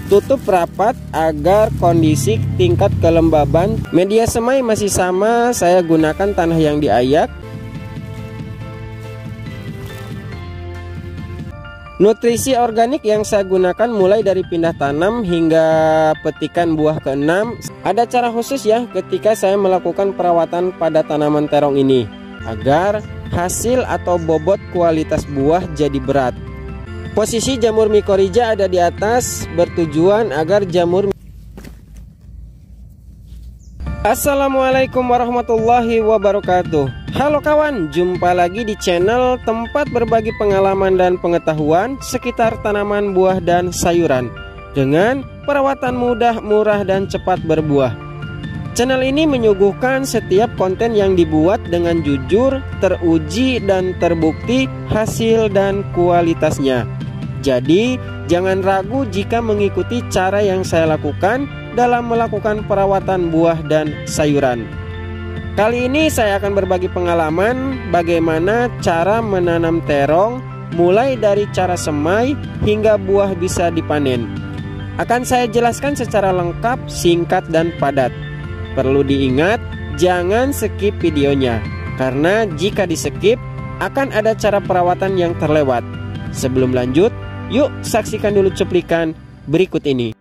Tutup rapat agar kondisi tingkat kelembaban media semai masih sama. Saya gunakan tanah yang diayak. Nutrisi organik yang saya gunakan mulai dari pindah tanam hingga petikan buah ke-6. Ada cara khusus ya ketika saya melakukan perawatan pada tanaman terong ini, agar hasil atau bobot kualitas buah jadi berat. Posisi jamur mikorrhiza ada di atas, bertujuan agar jamur. Assalamualaikum warahmatullahi wabarakatuh. Halo kawan, jumpa lagi di channel tempat berbagi pengalaman dan pengetahuan sekitar tanaman buah dan sayuran dengan perawatan mudah, murah, dan cepat berbuah. Channel ini menyuguhkan setiap konten yang dibuat dengan jujur, teruji, dan terbukti hasil dan kualitasnya. Jadi, jangan ragu jika mengikuti cara yang saya lakukan dalam melakukan perawatan buah dan sayuran. Kali ini saya akan berbagi pengalaman bagaimana cara menanam terong mulai dari cara semai hingga buah bisa dipanen. Akan saya jelaskan secara lengkap, singkat, dan padat. Perlu diingat, jangan skip videonya, karena jika di skip akan ada cara perawatan yang terlewat. Sebelum lanjut, yuk saksikan dulu cuplikan berikut ini.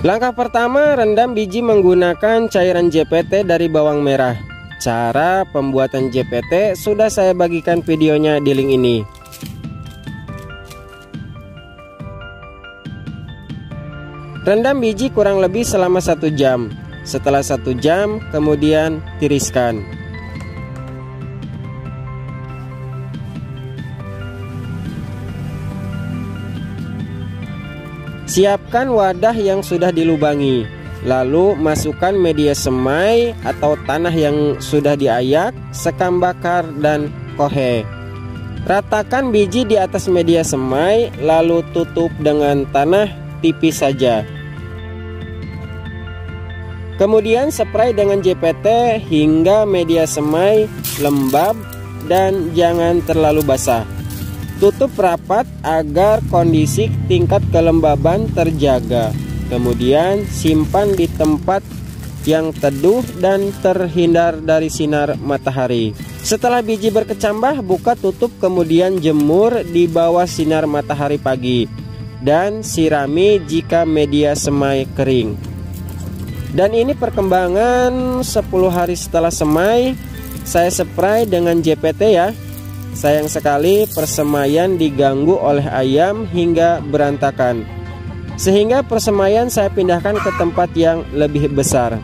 Langkah pertama, rendam biji menggunakan cairan JPT dari bawang merah. Cara pembuatan JPT sudah saya bagikan videonya di link ini. Rendam biji kurang lebih selama 1 jam. Setelah 1 jam, kemudian tiriskan. Siapkan wadah yang sudah dilubangi, lalu masukkan media semai atau tanah yang sudah diayak, sekam bakar, dan kohe. Ratakan biji di atas media semai, lalu tutup dengan tanah tipis saja. Kemudian spray dengan JPT hingga media semai lembab dan jangan terlalu basah. Tutup rapat agar kondisi tingkat kelembaban terjaga. Kemudian simpan di tempat yang teduh dan terhindar dari sinar matahari. Setelah biji berkecambah, buka tutup kemudian jemur di bawah sinar matahari pagi. Dan sirami jika media semai kering. Dan ini perkembangan 10 hari setelah semai. Saya spray dengan JPT ya. Sayang sekali persemaian diganggu oleh ayam hingga berantakan, sehingga persemaian saya pindahkan ke tempat yang lebih besar.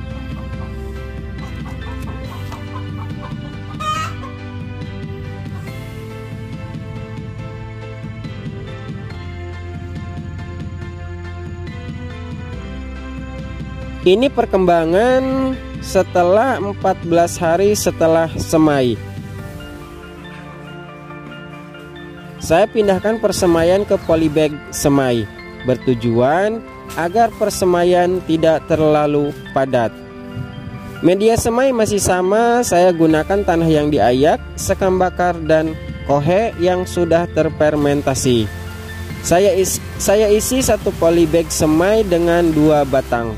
Ini perkembangan setelah 14 hari setelah semai. Saya pindahkan persemaian ke polybag semai, bertujuan agar persemaian tidak terlalu padat. Media semai masih sama, saya gunakan tanah yang diayak, sekam bakar, dan kohe yang sudah terfermentasi. Saya isi 1 polybag semai dengan 2 batang.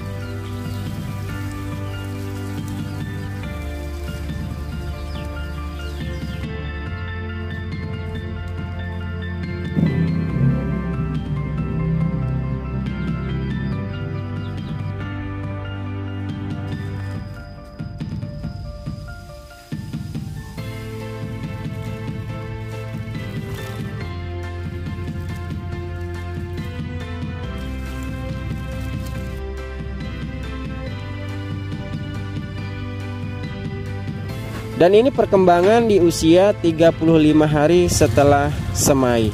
Dan ini perkembangan di usia 35 hari setelah semai.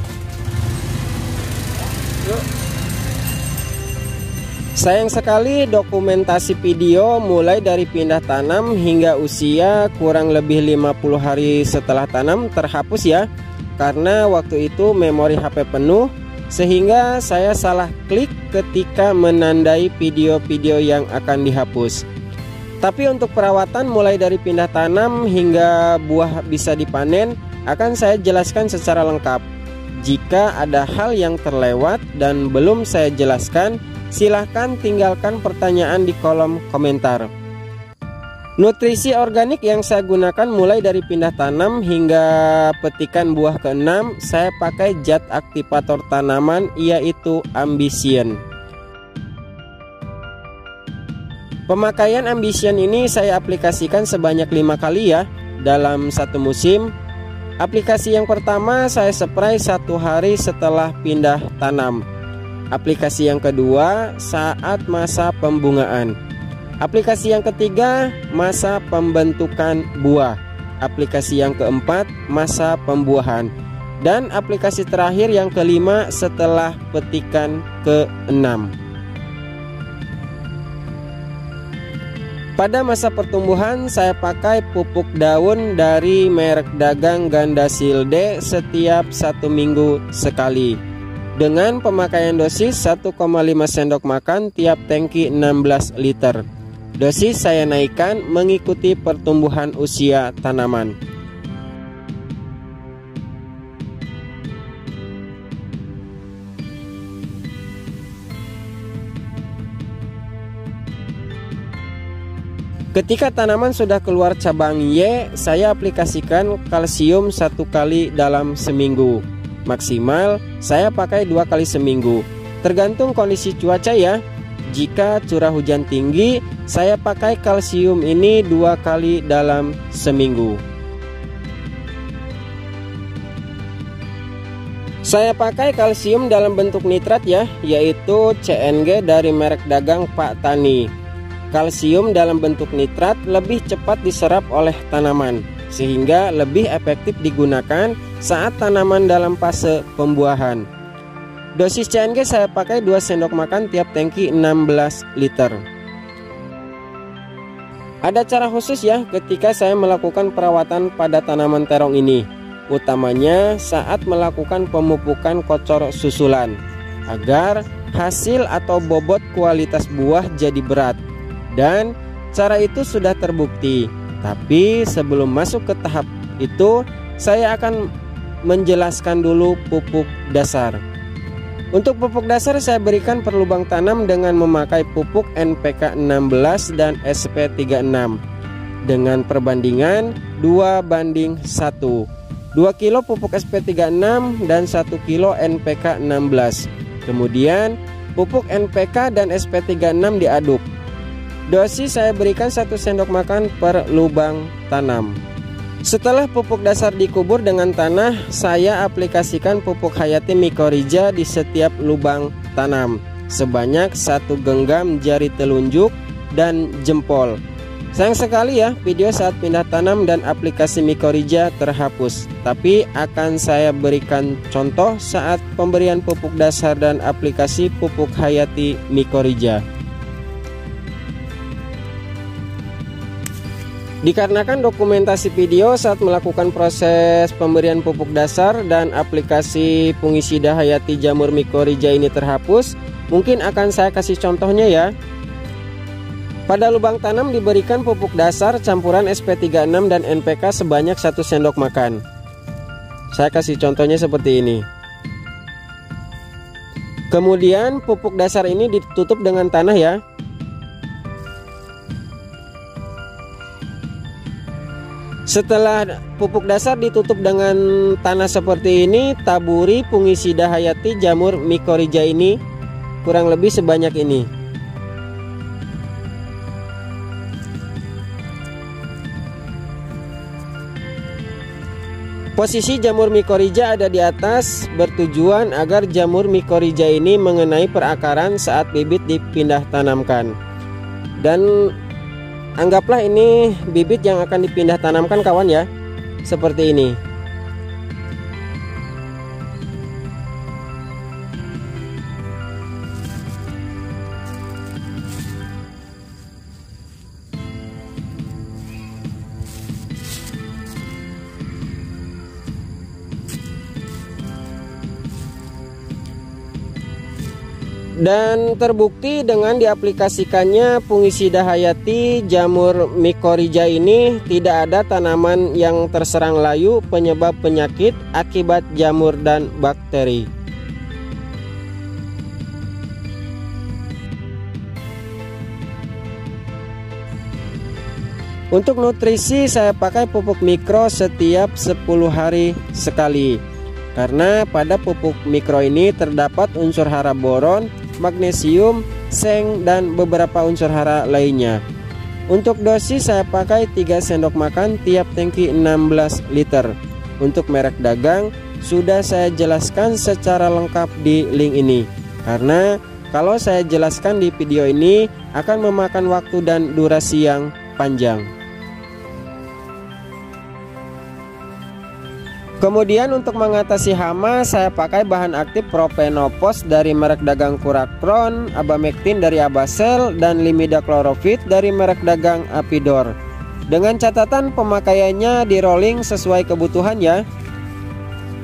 Sayang sekali dokumentasi video mulai dari pindah tanam hingga usia kurang lebih 50 hari setelah tanam terhapus ya. Karena waktu itu memori HP penuh, sehingga saya salah klik ketika menandai video-video yang akan dihapus. Tapi untuk perawatan mulai dari pindah tanam hingga buah bisa dipanen akan saya jelaskan secara lengkap. Jika ada hal yang terlewat dan belum saya jelaskan, silahkan tinggalkan pertanyaan di kolom komentar. Nutrisi organik yang saya gunakan mulai dari pindah tanam hingga petikan buah ke-6, saya pakai zat aktivator tanaman, yaitu Ambition. Pemakaian Ambition ini saya aplikasikan sebanyak 5 kali ya dalam satu musim. Aplikasi yang pertama saya spray 1 hari setelah pindah tanam. Aplikasi yang kedua saat masa pembungaan. Aplikasi yang ketiga masa pembentukan buah. Aplikasi yang keempat masa pembuahan. Dan aplikasi terakhir yang kelima setelah petikan ke-6. Pada masa pertumbuhan saya pakai pupuk daun dari merek dagang Gandasilde setiap 1 minggu sekali, dengan pemakaian dosis 1,5 sendok makan tiap tangki 16 liter. Dosis saya naikkan mengikuti pertumbuhan usia tanaman. Ketika tanaman sudah keluar cabang Y, saya aplikasikan kalsium 1 kali dalam seminggu. Maksimal saya pakai 2 kali seminggu, tergantung kondisi cuaca ya. Jika curah hujan tinggi, saya pakai kalsium ini 2 kali dalam seminggu. Saya pakai kalsium dalam bentuk nitrat ya, yaitu CNG dari merek dagang Pak Tani. Kalsium dalam bentuk nitrat lebih cepat diserap oleh tanaman, sehingga lebih efektif digunakan saat tanaman dalam fase pembuahan. Dosis CNG saya pakai 2 sendok makan tiap tangki 16 liter. Ada cara khusus ya ketika saya melakukan perawatan pada tanaman terong ini, utamanya saat melakukan pemupukan kocor susulan, agar hasil atau bobot kualitas buah jadi berat. Dan cara itu sudah terbukti. Tapi sebelum masuk ke tahap itu, saya akan menjelaskan dulu pupuk dasar. Untuk pupuk dasar saya berikan per lubang tanam dengan memakai pupuk NPK 16 dan SP 36 dengan perbandingan 2:1. 2 kilo pupuk SP 36 dan 1 kilo NPK 16. Kemudian pupuk NPK dan SP 36 diaduk. Dosis saya berikan 1 sendok makan per lubang tanam. Setelah pupuk dasar dikubur dengan tanah, saya aplikasikan pupuk Hayati Mycorrhiza di setiap lubang tanam sebanyak 1 genggam jari telunjuk dan jempol. Sayang sekali ya, video saat pindah tanam dan aplikasi Mycorrhiza terhapus. Tapi akan saya berikan contoh saat pemberian pupuk dasar dan aplikasi pupuk Hayati Mycorrhiza. Dikarenakan dokumentasi video saat melakukan proses pemberian pupuk dasar dan aplikasi fungisida Hayati jamur Mycorrhiza ini terhapus, mungkin akan saya kasih contohnya ya. Pada lubang tanam diberikan pupuk dasar campuran SP36 dan NPK sebanyak 1 sendok makan. Saya kasih contohnya seperti ini. Kemudian pupuk dasar ini ditutup dengan tanah ya. Setelah pupuk dasar ditutup dengan tanah seperti ini, taburi fungisida Hayati jamur Mycorrhiza ini kurang lebih sebanyak ini. Posisi jamur Mycorrhiza ada di atas bertujuan agar jamur Mycorrhiza ini mengenai perakaran saat bibit dipindah tanamkan. Dan anggaplah ini bibit yang akan dipindah tanamkan kawan ya, seperti ini. Dan terbukti dengan diaplikasikannya fungisida hayati jamur mikorrhiza ini tidak ada tanaman yang terserang layu penyebab penyakit akibat jamur dan bakteri. Untuk nutrisi saya pakai pupuk mikro setiap 10 hari sekali. Karena pada pupuk mikro ini terdapat unsur hara boron, magnesium, seng, dan beberapa unsur hara lainnya. Untuk dosis saya pakai 3 sendok makan tiap tangki 16 liter. Untuk merek dagang sudah saya jelaskan secara lengkap di link ini. Karena kalau saya jelaskan di video ini akan memakan waktu dan durasi yang panjang. Kemudian untuk mengatasi hama saya pakai bahan aktif propenopos dari merek dagang Kurakron, Abamectin dari Abasel, dan Limidaclorophyt dari merek dagang Apidor. Dengan catatan pemakaiannya di rolling sesuai kebutuhan ya.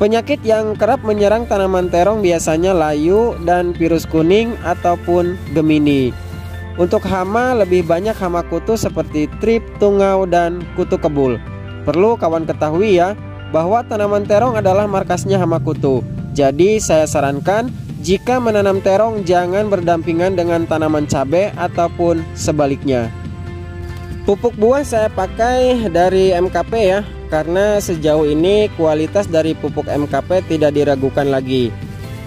Penyakit yang kerap menyerang tanaman terong biasanya layu dan virus kuning ataupun gemini. Untuk hama lebih banyak hama kutu seperti trip, tungau, dan kutu kebul. Perlu kawan ketahui ya, bahwa tanaman terong adalah markasnya hama kutu. Jadi saya sarankan jika menanam terong jangan berdampingan dengan tanaman cabai ataupun sebaliknya. Pupuk buah saya pakai dari MKP ya, karena sejauh ini kualitas dari pupuk MKP tidak diragukan lagi.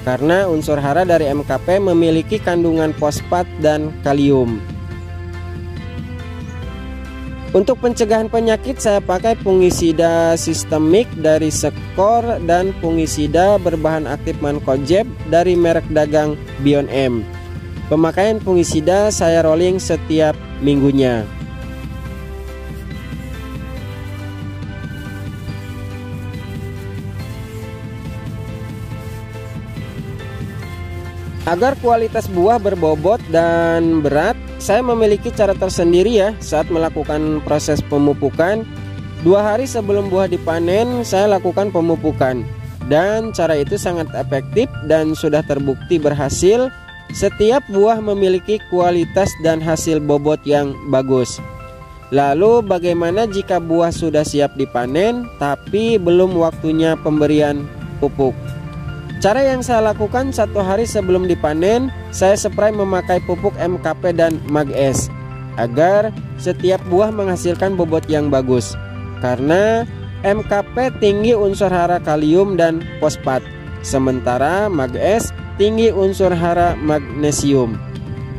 Karena unsur hara dari MKP memiliki kandungan fosfat dan kalium. Untuk pencegahan penyakit saya pakai fungisida sistemik dari Sekor dan fungisida berbahan aktif Mancozeb dari merek dagang Bion M. Pemakaian fungisida saya rolling setiap minggunya. Agar kualitas buah berbobot dan berat, saya memiliki cara tersendiri ya saat melakukan proses pemupukan. 2 hari sebelum buah dipanen, saya lakukan pemupukan. Dan cara itu sangat efektif dan sudah terbukti berhasil. Setiap buah memiliki kualitas dan hasil bobot yang bagus. Lalu bagaimana jika buah sudah siap dipanen, tapi belum waktunya pemberian pupuk? Cara yang saya lakukan 1 hari sebelum dipanen, saya spray memakai pupuk MKP dan Mag-S agar setiap buah menghasilkan bobot yang bagus. Karena MKP tinggi unsur hara kalium dan fosfat, sementara Mag-S tinggi unsur hara magnesium.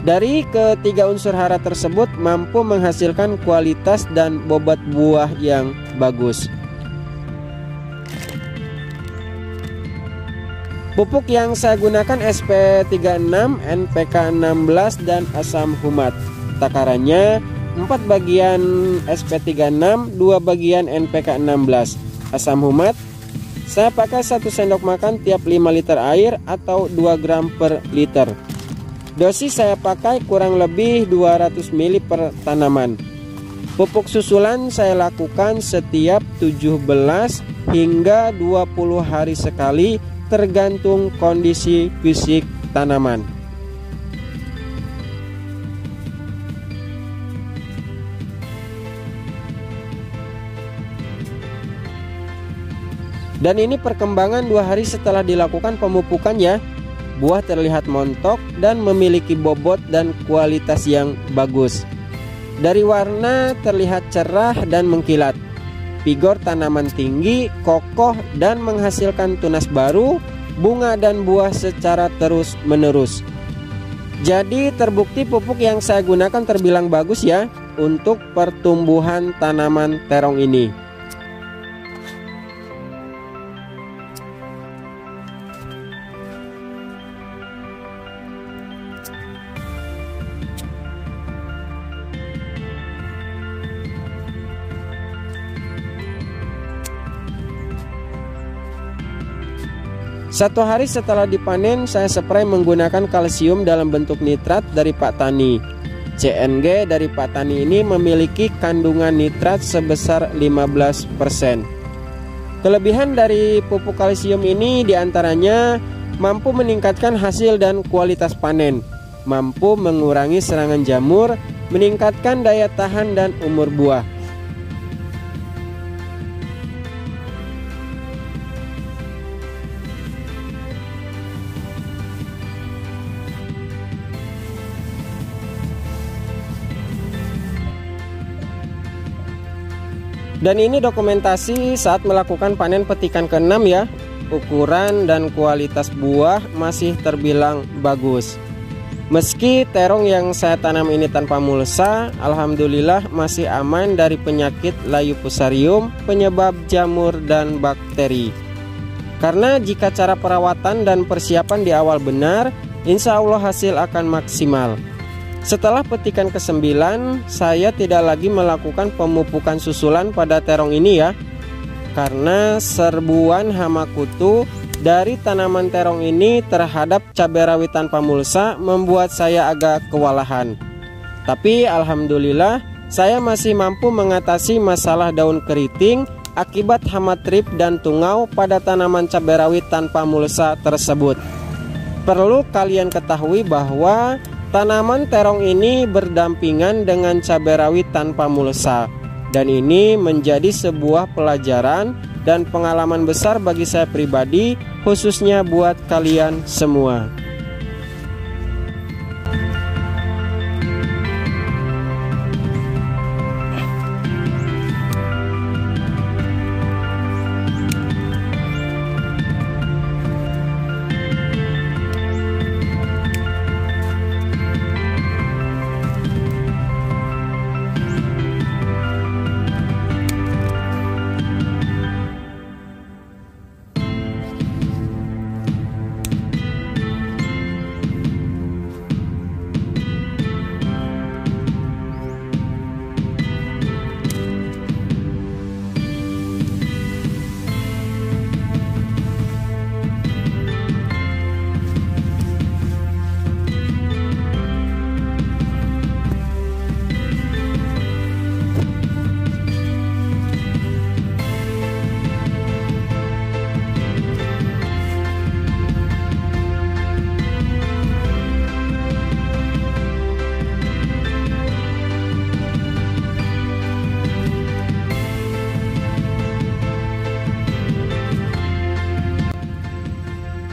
Dari ketiga unsur hara tersebut mampu menghasilkan kualitas dan bobot buah yang bagus. Pupuk yang saya gunakan SP36, NPK16, dan asam humat. Takarannya 4 bagian SP36, 2 bagian NPK16. Asam humat saya pakai 1 sendok makan tiap 5 liter air atau 2 gram per liter. Dosis saya pakai kurang lebih 200 ml per tanaman. Pupuk susulan saya lakukan setiap 17 hingga 20 hari sekali tergantung kondisi fisik tanaman. Dan ini perkembangan 2 hari setelah dilakukan pemupukan ya. Buah terlihat montok dan memiliki bobot dan kualitas yang bagus. Dari warna terlihat cerah dan mengkilat. Vigor tanaman tinggi, kokoh, dan menghasilkan tunas baru, bunga dan buah secara terus-menerus. Jadi terbukti pupuk yang saya gunakan terbilang bagus ya untuk pertumbuhan tanaman terong ini. Satu hari setelah dipanen, saya spray menggunakan kalsium dalam bentuk nitrat dari Pak Tani. CNG dari Pak Tani ini memiliki kandungan nitrat sebesar 15%. Kelebihan dari pupuk kalsium ini diantaranya mampu meningkatkan hasil dan kualitas panen, mampu mengurangi serangan jamur, meningkatkan daya tahan dan umur buah. Dan ini dokumentasi saat melakukan panen petikan ke-6 ya. Ukuran dan kualitas buah masih terbilang bagus. Meski terong yang saya tanam ini tanpa mulsa, alhamdulillah masih aman dari penyakit layu fusarium, penyebab jamur dan bakteri. Karena jika cara perawatan dan persiapan di awal benar, insya Allah hasil akan maksimal. Setelah petikan ke-9, saya tidak lagi melakukan pemupukan susulan pada terong ini ya. Karena serbuan hama kutu dari tanaman terong ini terhadap cabai rawit tanpa mulsa membuat saya agak kewalahan. Tapi alhamdulillah saya masih mampu mengatasi masalah daun keriting akibat hama trip dan tungau pada tanaman cabai rawit tanpa mulsa tersebut. Perlu kalian ketahui bahwa tanaman terong ini berdampingan dengan cabai rawit tanpa mulsa, dan ini menjadi sebuah pelajaran dan pengalaman besar bagi saya pribadi, khususnya buat kalian semua.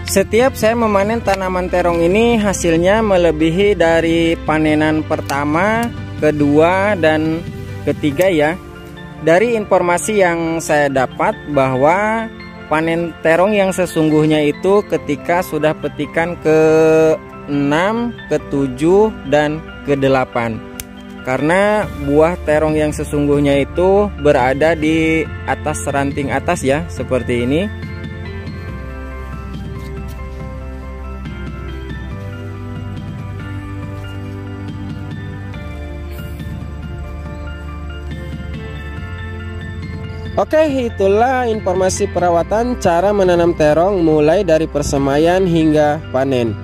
Setiap saya memanen tanaman terong ini hasilnya melebihi dari panenan pertama, kedua, dan ketiga ya. Dari informasi yang saya dapat bahwa panen terong yang sesungguhnya itu ketika sudah petikan ke-6, ke-7, dan ke-8. Karena buah terong yang sesungguhnya itu berada di atas ranting atas ya, seperti ini. Oke, itulah informasi perawatan cara menanam terong mulai dari persemaian hingga panen.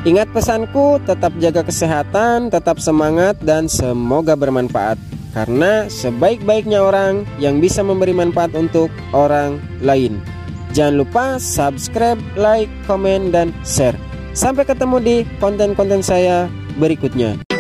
Ingat pesanku, tetap jaga kesehatan, tetap semangat, dan semoga bermanfaat. Karena sebaik-baiknya orang yang bisa memberi manfaat untuk orang lain. Jangan lupa subscribe, like, komen, dan share. Sampai ketemu di konten-konten saya berikutnya.